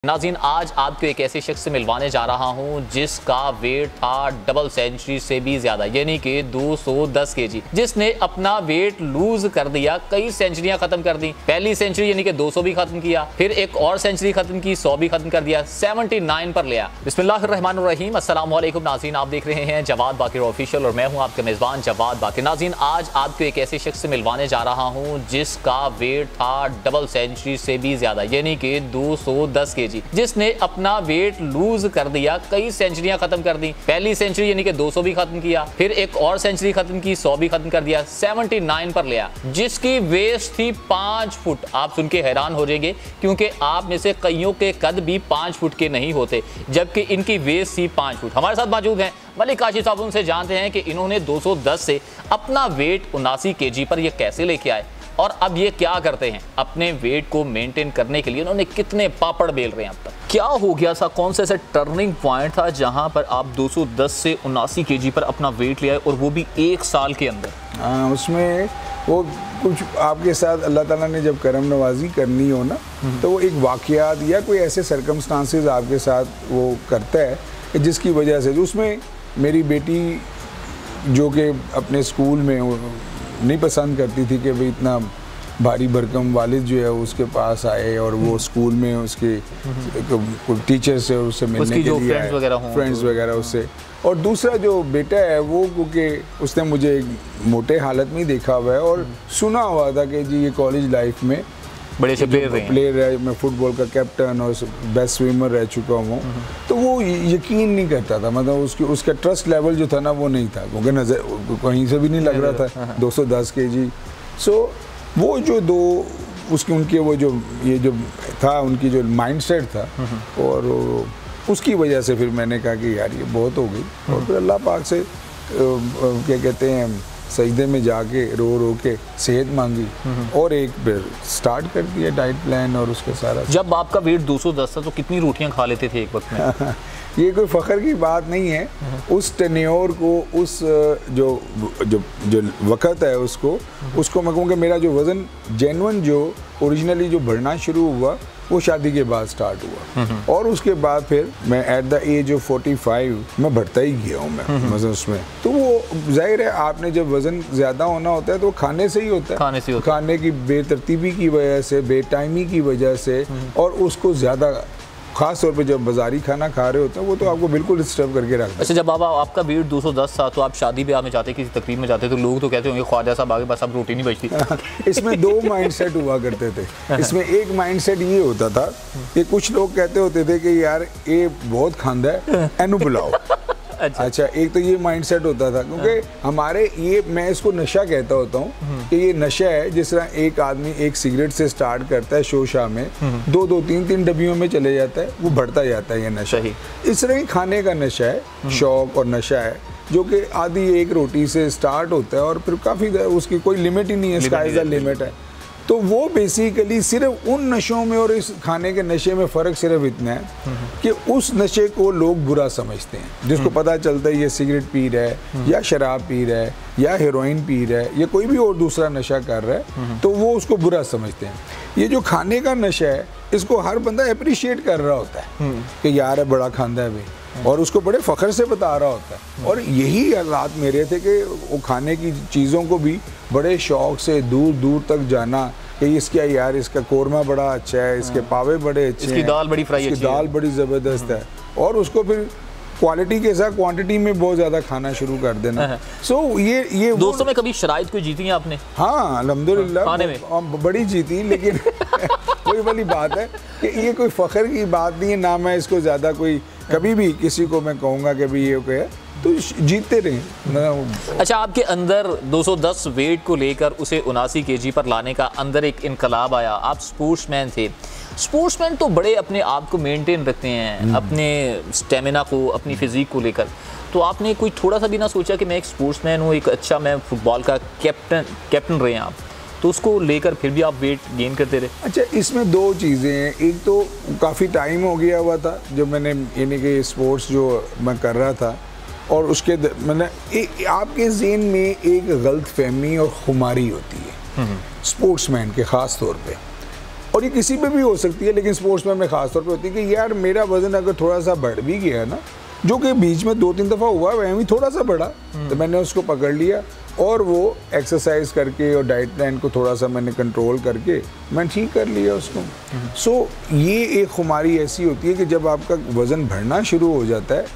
नाज़रीन, आज आपको एक ऐसे शख्स से मिलवाने जा रहा हूं जिसका वेट था डबल सेंचुरी से भी ज्यादा, यानी कि 210 केजी, जिसने अपना वेट लूज कर दिया, कई सेंचुरियां खत्म कर दी। पहली सेंचुरी यानी कि 200 भी खत्म किया, फिर एक और सेंचुरी खत्म की, 100 भी खत्म कर दिया, 79 पर लिया। बिस्मिल्लाहिर्रहमानिर्रहीम, अस्सलाम वालेकुम नाज़रीन, आप देख रहे हैं जवाद बाकिर ऑफिशियल और मैं हूं आपका मेज़बान जवाद बाकिर। नाज़रीन, आज आपको एक ऐसे शख्स से मिलवाने जा रहा हूं जिसका वेट था डबल सेंचुरी से भी ज्यादा, यानी कि 210 केजी, जिसने अपना वेट लूज कर दिया, कई सेंचुरियां खत्म कर दी। पहली सेंचुरी यानी कि 200 भी खत्म किया, फिर एक और सेंचुरी खत्म की, 100 भी खत्म कर दिया, 79 पर लिया, जिसकी वेस्ट थी 5 फुट। आप सुन के हैरान हो जाएंगे क्योंकि आप में से कईयों के कद भी 5 फुट के नहीं होते, जबकि इनकी वेस्ट थी 5 फुट। हमारे साथ मौजूद हैं मलिक काशिफ साहब, उनसे जानते हैं कि इन्होंने 210 से अपना वेट 79 केजी पर ये कैसे लेके आए और अब ये क्या करते हैं। अपने वेट को मेंटेन करने के लिए उन्होंने कितने पापड़ बेल रहे हैं अब तक, क्या हो गया था, कौन सा ऐसा टर्निंग पॉइंट था जहां पर आप 210 से 79 केजी पर अपना वेट ले आए और वो भी 1 साल के अंदर। उसमें वो कुछ आपके साथ अल्लाह ताला ने जब करम नवाजी करनी हो ना, तो वो एक वाक़यात या कोई ऐसे सर्कमस्टांसेस आपके साथ वो करता है जिसकी वजह से, उसमें मेरी बेटी जो कि अपने स्कूल में नहीं पसंद करती थी कि भाई इतना भारी भरकम वालिद जो है उसके पास आए और वो स्कूल में उसके टीचर से उससे मिलने के लिए फ्रेंड्स वगैरह उससे। और दूसरा जो बेटा है वो, क्योंकि उसने मुझे मोटे हालत में ही देखा हुआ है और सुना हुआ था कि जी ये कॉलेज लाइफ में बड़े से प्लेयर है, मैं फुटबॉल का कैप्टन और बेस्ट स्विमर रह चुका हूँ, तो वो यकीन नहीं करता था, मतलब उसका ट्रस्ट लेवल जो था ना वो नहीं था, क्योंकि नजर कहीं से भी नहीं लग रहा था 210 केजी। सो वो जो उनके वो जो ये जो था, उनकी जो माइंडसेट था, और उसकी वजह से फिर मैंने कहा कि यार ये बहुत हो गई, और फिर अल्लाह पाक से क्या कहते हैं सजदे में जाके रो के सेहत मांगी और एक फिर स्टार्ट कर दिया डाइट प्लान और उसके सारा। जब आपका वेट 210 था तो कितनी रोटियां खा लेते थे एक वक्त में? ये कोई फ़ख्र की बात नहीं है, उस टेन्योर को, उस जो जो जो वक़्त है उसको मैं कहूँगा मेरा जो वज़न जेन्युइन जो ओरिजिनली जो बढ़ना शुरू हुआ वो शादी के बाद स्टार्ट हुआ, और उसके बाद फिर मैं एट द एज ऑफ 45 मैं बढ़ता ही गया हूँ मैं वज़न उसमें। तो वो जाहिर है आपने जब वज़न ज़्यादा होना होता है तो खाने से ही होता है, खाने की बेतरतीबी की वजह से, बेटाइमी की वजह से, और उसको ज़्यादा खास तौर पे जब बाजारी खाना खा रहे होते हैं वो तो आपको बिल्कुल डिस्टर्ब करके रखता है। अच्छा, जब आपका वेट 210 था तो आप शादी ब्याह में जाते, किसी तकरीब में जाते, तो लोग तो कहते होंगे ख्वाजा साहब आगे बस अब रोटी नहीं बचती। इसमें 2 माइंडसेट हुआ करते थे। इसमें एक माइंडसेट ये होता था कि कुछ लोग कहते होते थे कि यार ये बहुत खांदा है, एनु बुलाओ। अच्छा, एक तो ये माइंडसेट होता था, क्योंकि हमारे ये, मैं इसको नशा कहता होता हूँ कि ये नशा है, जिस तरह एक आदमी एक सिगरेट से स्टार्ट करता है शोशा में, 2-2, 3-3 डब्बियों में चले जाता है, वो बढ़ता जाता है ये नशा। इस तरह ही खाने का नशा है, शौक और नशा है, जो कि आधी एक रोटी से स्टार्ट होता है और फिर काफ़ी उसकी कोई लिमिट ही नहीं है, स्काई द लिमिट है। तो वो बेसिकली सिर्फ उन नशों में और इस खाने के नशे में फ़र्क सिर्फ इतना है कि उस नशे को लोग बुरा समझते हैं, जिसको पता चलता है ये सिगरेट पी रहा है या शराब पी रहा है या हेरोइन पी रहा है या कोई भी और दूसरा नशा कर रहा है, तो वो उसको बुरा समझते हैं। ये जो खाने का नशा है, इसको हर बंदा अप्रिशिएट कर रहा होता है कि यार है बड़ा खांदा है भाई, और उसको बड़े फ़ख्र से बता रहा होता है। और यही हालात मेरे थे कि वो खाने की चीज़ों को भी बड़े शौक़ से दूर दूर तक जाना कि इसका यार इसका कोरमा बड़ा अच्छा है, इसके पावे बड़े अच्छे हैं, इसकी दाल बड़ी फ्राई, इसकी दाल बड़ी ज़बरदस्त है, और उसको फिर क्वालिटी के साथ क्वांटिटी में बहुत ज़्यादा खाना शुरू कर देना। सो ये दोस्तों में कभी शराइत कोई जीती है आपने? हाँ, अल्हम्दुलिल्लाह बड़ी जीती, लेकिन वही वाली बात है कि ये कोई फ़ख्र की बात नहीं है ना, मैं इसको ज़्यादा कोई कभी भी किसी को मैं कहूँगा कि भाई ये क्या है, तो जीतते रहे। अच्छा, आपके अंदर 210 वेट को लेकर उसे 79 केजी पर लाने का अंदर एक इनकलाब आया। आप स्पोर्ट्समैन थे। स्पोर्ट्समैन तो बड़े अपने आप को मेंटेन रखते हैं, अपने स्टेमिना को, अपनी फिजिक को लेकर, तो आपने कोई थोड़ा सा भी ना सोचा कि मैं एक स्पोर्ट्समैन हूँ, एक अच्छा मैं फुटबॉल का कैप्टन रहे हैं आप, तो उसको लेकर फिर भी आप वेट गेन करते रहे? अच्छा, इसमें 2 चीज़ें हैं। एक तो काफ़ी टाइम हो गया हुआ था जब मैंने यानी कि स्पोर्ट्स जो मैं कर रहा था, और उसके मैंने आपके ज़हन में एक गलत फहमी और खुमारी होती है स्पोर्ट्समैन के ख़ास तौर पे और ये किसी पे भी हो सकती है, लेकिन स्पोर्ट्समैन में खास तौर पे होती है कि यार मेरा वजन अगर थोड़ा सा बढ़ भी गया ना, जो कि बीच में 2-3 दफ़ा हुआ, वह भी थोड़ा सा बढ़ा, तो मैंने उसको पकड़ लिया और वो एक्सरसाइज करके और डाइट प्लान को थोड़ा सा मैंने कंट्रोल करके मैं ठीक कर लिया उसको। सो ये एक खुमारी ऐसी होती है कि जब आपका वज़न बढ़ना शुरू हो जाता है,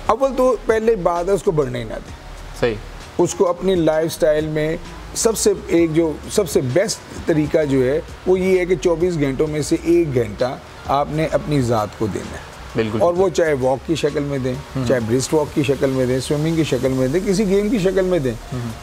अव्वल तो पहले बात है उसको बढ़ने ही ना दें। सही, उसको अपनी लाइफस्टाइल में सबसे बेस्ट तरीका जो है वो ये है कि 24 घंटों में से 1 घंटा आपने अपनी ज़ात को देना है। बिल्कुल। और वो चाहे वॉक की शक्ल में दें, चाहे ब्रिस्ट वॉक की शक्ल में दें, स्विमिंग की शक्ल में दें, किसी गेम की शक्ल में दें।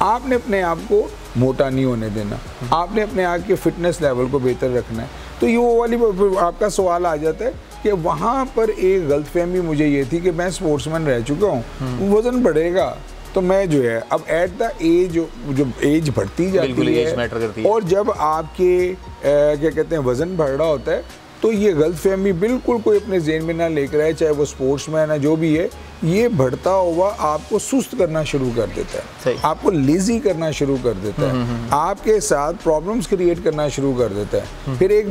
आपने अपने आप को मोटा नहीं होने देना, आपने अपने आप के फिटनेस लेवल को बेहतर रखना है। तो ये वो वाली आपका सवाल आ जाता है कि वहाँ पर एक गलतफहमी मुझे ये थी कि मैं स्पोर्ट्समैन रह चुका हूँ, वज़न बढ़ेगा तो मैं जो है अब एट द एज जो एज बढ़ती जाती है और जब आपके क्या कहते हैं वज़न बढ़ रहा होता है, तो ये गलतफहमी बिल्कुल कोई अपने ज़हन में ना लेकर आए, चाहे वो स्पोर्ट्समैन है जो भी है, ये बढ़ता हुआ आपको सुस्त करना शुरू कर देता है, आपको लेज़ी करना शुरू कर देता है, आपके साथ प्रॉब्लम्स क्रिएट करना शुरू कर देता है। फिर एक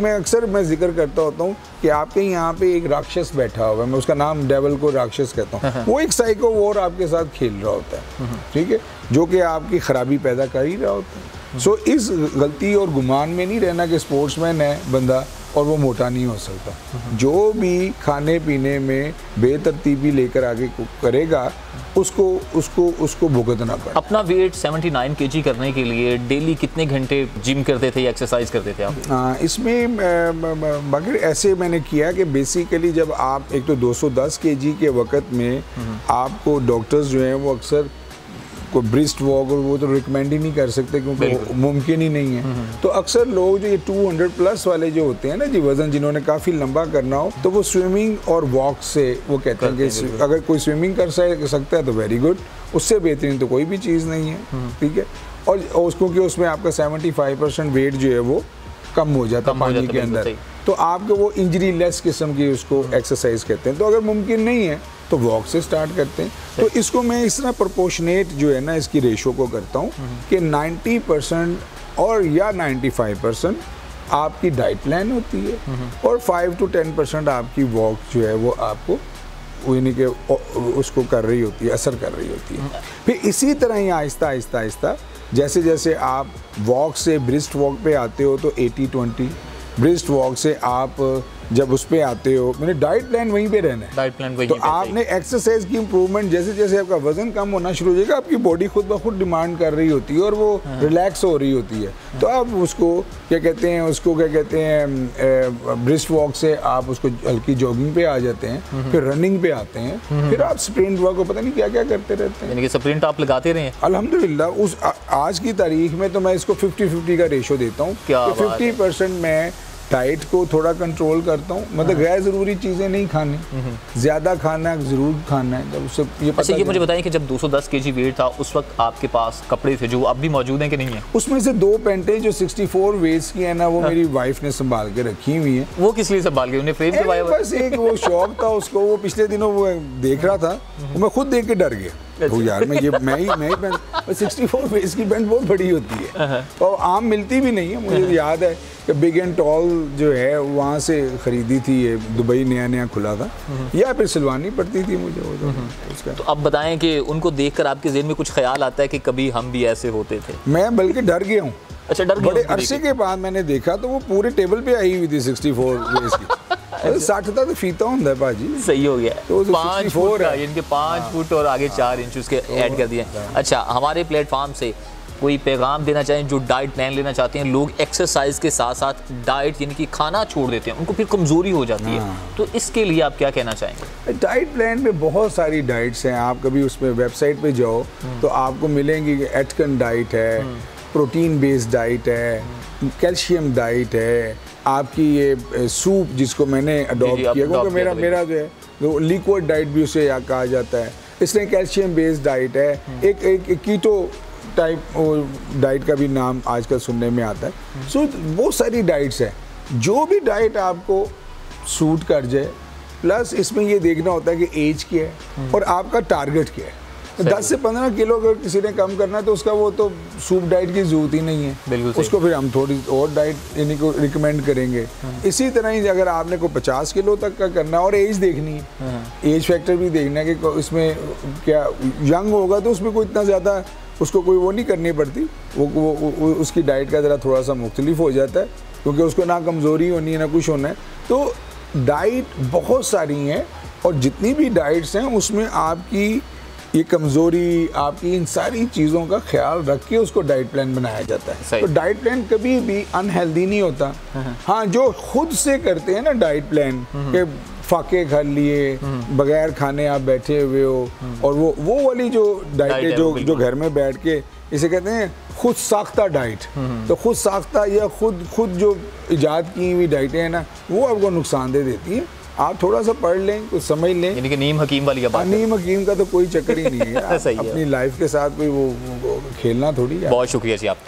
मैं जिक्र करता होता हूँ कि आपके यहाँ पे एक राक्षस बैठा हुआ है, मैं उसका नाम डेविल को राक्षस कहता हूँ, वो एक साइको वॉर आपके साथ खेल रहा होता है, ठीक है, जो कि आपकी खराबी पैदा कर ही रहा होता है। सो इस गलती और गुमान में नहीं रहना कि स्पोर्ट्समैन है बंदा और वो मोटा नहीं हो सकता। जो भी खाने पीने में बेतरतीबी लेकर आगे करेगा उसको भुगतना पड़े। अपना वेट 79 kg करने के लिए डेली कितने घंटे जिम करते थे या एक्सरसाइज करते थे आप? इसमें मगर ऐसे मैंने किया कि बेसिकली जब आप एक तो 210 kg के वक़्त में आपको डॉक्टर्स जो हैं वो अक्सर को ब्रिस्ट वॉक और वो तो रिकमेंड ही नहीं कर सकते क्योंकि मुमकिन ही नहीं है। तो अक्सर लोग जो ये 200 प्लस वाले जो होते हैं ना जी वज़न, जिन्होंने काफ़ी लंबा करना हो, तो वो स्विमिंग और वॉक से वो कहते हैं कि अगर कोई स्विमिंग कर सकता है तो वेरी गुड, उससे बेहतरीन तो कोई भी चीज़ नहीं है, ठीक है। और उसको कि उसमें आपका 75% वेट जो है वो कम हो जाता है पानी के अंदर, तो आपको वो इंजरी लेस किस्म की उसको एक्सरसाइज कहते हैं। तो अगर मुमकिन नहीं है तो वॉक से स्टार्ट करते हैं। तो इसको मैं इस तरह प्रोपोर्शनेट जो है ना इसकी रेशो को करता हूँ कि 90% और या 95% आपकी डाइट प्लान होती है और 5 to 10% आपकी वॉक जो है वो आपको यानी कि उसको कर रही होती है, असर कर रही होती है। फिर इसी तरह ही आहिस्ता आहिस्ता आहिस्ता जैसे जैसे आप वॉक से ब्रिस्ट वॉक पे आते हो तो 80-20, ब्रिस्ट वॉक से आप जब उस पे आते हो, मैंने डाइट प्लान वहीं पे रहना है, डाइट प्लान वहीं तो आपने एक्सरसाइज की इंप्रूवमेंट जैसे जैसे आपका वजन कम होना शुरू हो जाएगा, आपकी बॉडी खुद ब खुद डिमांड कर रही होती है और वो रिलैक्स हो रही होती है। तो आप उसको क्या कहते हैं ब्रिस्ट वॉक से आप उसको हल्की जॉगिंग पे आ जाते हैं, फिर रनिंग पे आते हैं, फिर आप स्प्रिंट वॉक को पता नहीं क्या क्या करते रहते हैं। यानी कि स्प्रिंट आप लगाते रहे? अल्हम्दुलिल्लाह उस आज की तारीख में तो मैं इसको 50-50 का रेशो देता हूँ। 50% मैं डाइट को थोड़ा कंट्रोल करता हूँ, मतलब गैर ज़रूरी चीज़ें नहीं खानी, ज़्यादा खाना ज़रूर खाना है। जब उससे ये पता ये मुझे बताइए कि जब 210 kg वेट था उस वक्त आपके पास कपड़े थे जो अब भी मौजूद हैं कि नहीं है? उसमें से 2 पैंटें जो 64 वेस्ट की है ना वो मेरी वाइफ ने संभाल के रखी हुई है। वो किस लिए संभाल के? उन्हें फ्रेम करवाया? बस एक वो शौक था उसको, वो पिछले दिनों वो देख रहा था, मैं खुद देख के डर गया। तो यार मैं ही 64 वेस्ट की पैंट बहुत बड़ी होती है और आम मिलती भी नहीं है। मुझे याद है कि बिग एंड टॉल जो है वहाँ से ख़रीदी थी, ये दुबई नया खुला था, या फिर सिलवानी पड़ती थी मुझे वो उसका। तो अब बताएं कि उनको देखकर आपके ज़हन में कुछ ख्याल आता है कि कभी हम भी ऐसे होते थे? मैं बल्कि डर गया हूँ। अच्छा, डर गए? बड़े अरसे के बाद मैंने देखा तो वो पूरे टेबल पे आई हुई थी 64 वेस्ट की। 60 तक तो फीता होता है पाजी। सही हो गया। तो 5 फुट का, इनके 5 फुट और आगे 4 इंच उसके ऐड कर दिए। अच्छा, हमारे प्लेटफॉर्म से कोई पैगाम देना चाहें जो डाइट प्लान लेना चाहते हैं? लोग एक्सरसाइज के साथ साथ डाइट यानी कि खाना छोड़ देते हैं, उनको फिर कमज़ोरी हो जाती है, तो इसके लिए आप क्या कहना चाहेंगे? डाइट प्लान में बहुत सारी डाइट्स हैं, आप कभी उसमें वेबसाइट पे जाओ तो आपको मिलेंगी कि एटकन डाइट है, प्रोटीन बेस्ड डाइट है, कैल्शियम डाइट है, आपकी ये सूप जिसको मैंने अडॉप्ट किया क्योंकि मेरा जो है वो लिक्विड डाइट भी उसे कहा जाता है, इसलिए कैल्शियम बेस्ड डाइट है। एक कीटो टाइप डाइट का भी नाम आजकल सुनने में आता है। सो बहुत सारी डाइट्स हैं, जो भी डाइट आपको सूट कर जाए, प्लस इसमें ये देखना होता है कि एज क्या है और आपका टारगेट क्या है। 10 से 15 किलो अगर किसी ने कम करना है तो उसका वो तो सूप डाइट की जरूरत ही नहीं है, उसको फिर हम थोड़ी और डाइट इन्हीं को रिकमेंड करेंगे। इसी तरह ही अगर आपने को 50 किलो तक का करना है और एज देखनी है, एज फैक्टर भी देखना है कि इसमें क्या यंग होगा तो उसमें कोई इतना ज़्यादा उसको कोई वो नहीं करनी पड़ती, वो उसकी डाइट का ज़रा थोड़ा सा मुख्तलिफ हो जाता है क्योंकि उसको ना कमज़ोरी होनी है ना कुछ होना है। तो डाइट बहुत सारी हैं और जितनी भी डाइट्स हैं उसमें आपकी ये कमज़ोरी, आपकी इन सारी चीज़ों का ख्याल रख के उसको डाइट प्लान बनाया जाता है। तो डाइट प्लान कभी भी अनहेल्दी नहीं होता। हाँ, जो खुद से करते हैं ना डाइट प्लान के फाके खा लिए, बगैर खाने आप बैठे हुए हो, और वो वाली जो डाइट है जो घर में बैठ के, इसे कहते हैं खुद साख्ता डाइट। तो खुद साख्ता या खुद जो इजाद की हुई डाइटें हैं ना, वो आपको नुकसानदेह देती हैं। आप थोड़ा सा पढ़ लें, कुछ समझ लें, यानी कि नीम हकीम वाली बात है। नीम हकीम का तो कोई चक्कर ही नहीं है। सही है। अपनी लाइफ के साथ कोई वो खेलना थोड़ी है। बहुत शुक्रिया जी आपका।